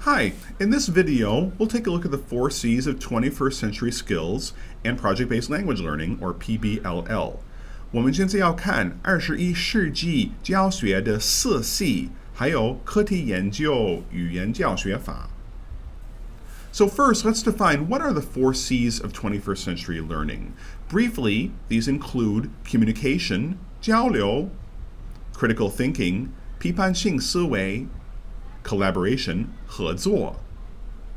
Hi, in this video, we'll take a look at the 4 C's of 21st century skills and project-based language learning, or PBLL. 我们现在要看21世纪教学的4 C， 还有课题研究、语言教学法。So first, let's define what are the 4 C's of 21st century learning. Briefly, these include communication, 交流, critical thinking, 批判性思维, collaboration, 合作,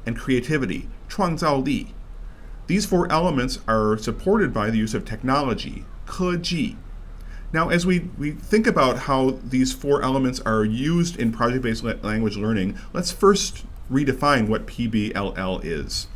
and creativity, 创造力. These 4 elements are supported by the use of technology, 科技. Now, as we think about how these 4 elements are used in project-based language learning, let's first redefine what PBLL is.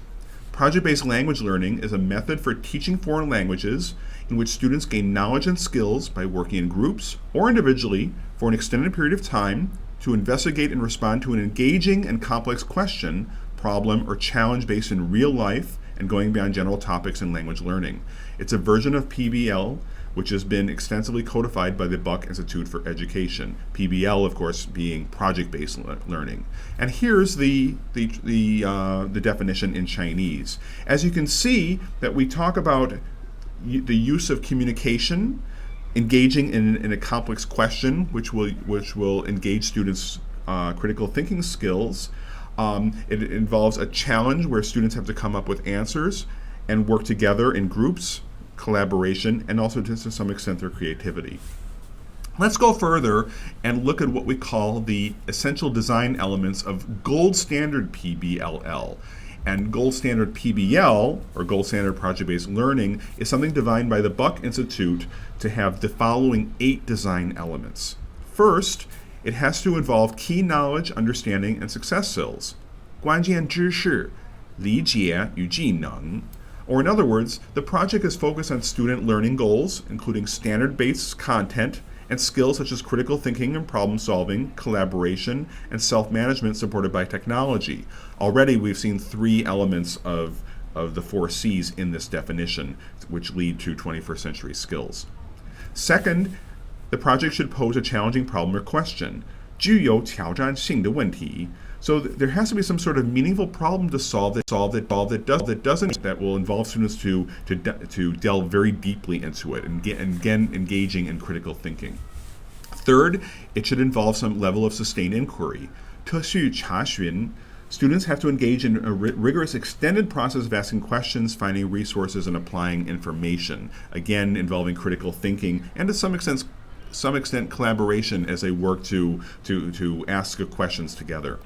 Project-based language learning is a method for teaching foreign languages in which students gain knowledge and skills by working in groups or individually for an extended period of time to investigate and respond to an engaging and complex question, problem, or challenge based in real life and going beyond general topics in language learning. It's a version of PBL which has been extensively codified by the Buck Institute for Education. PBL, of course, being project-based learning. And here's the definition in Chinese. As you can see, that we talk about the use of communication, engaging in a complex question, which will engage students' critical thinking skills. It involves a challenge where students have to come up with answers and work together in groups, collaboration, and also to some extent their creativity. Let's go further and look at what we call the essential design elements of gold standard PBLL. And gold standard PBL, or gold standard project-based learning, is something defined by the Buck Institute to have the following 8 design elements. First, it has to involve key knowledge, understanding, and success skills. 关键知识, 理解与技能. Or in other words, the project is focused on student learning goals, including standard-based content and skills such as critical thinking and problem solving, collaboration, and self-management supported by technology. Already we've seen 3 elements of the 4 C's in this definition, which lead to 21st century skills. Second, the project should pose a challenging problem or question. 具有挑战性的问题. So there has to be some sort of meaningful problem to solve that will involve students to delve very deeply into it and again engaging in critical thinking. Third, it should involve some level of sustained inquiry. 特序查询. Students have to engage in a rigorous extended process of asking questions, finding resources, and applying information. Again, involving critical thinking and to some extent collaboration as they work to ask questions together.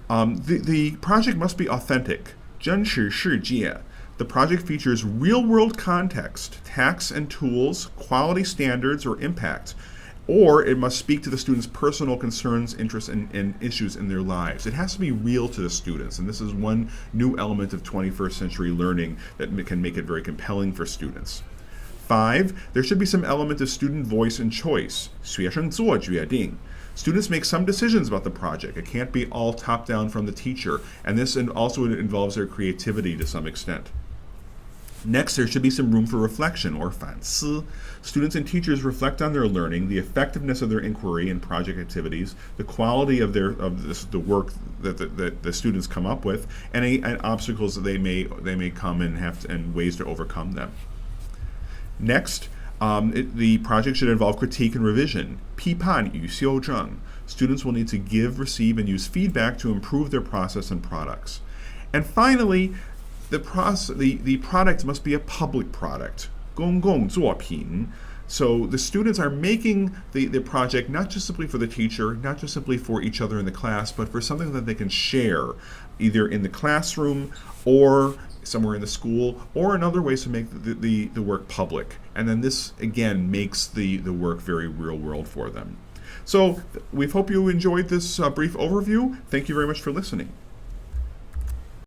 The project must be authentic. 真实世界. The project features real-world context, tasks and tools, quality standards, or impact. Or it must speak to the students' personal concerns, interests, and issues in their lives. It has to be real to the students, and this is one new element of 21st century learning that can make it very compelling for students. 5, there should be some element of student voice and choice. 学生做决定. Students make some decisions about the project. It can't be all top-down from the teacher, and this also involves their creativity to some extent. Next, there should be some room for reflection, or 反思. Students and teachers reflect on their learning, the effectiveness of their inquiry and project activities, the quality of the work that the students come up with, and any obstacles that they may come and ways to overcome them. Next, the project should involve critique and revision. 批判与修正. Students will need to give, receive, and use feedback to improve their process and products. And finally, the product must be a public product. 公共作品. So the students are making the project not just simply for the teacher, not just simply for each other in the class, but for something that they can share, either in the classroom or somewhere in the school, or in other ways to make the work public. And then this, again, makes the work very real world for them. So we hope you enjoyed this brief overview. Thank you very much for listening.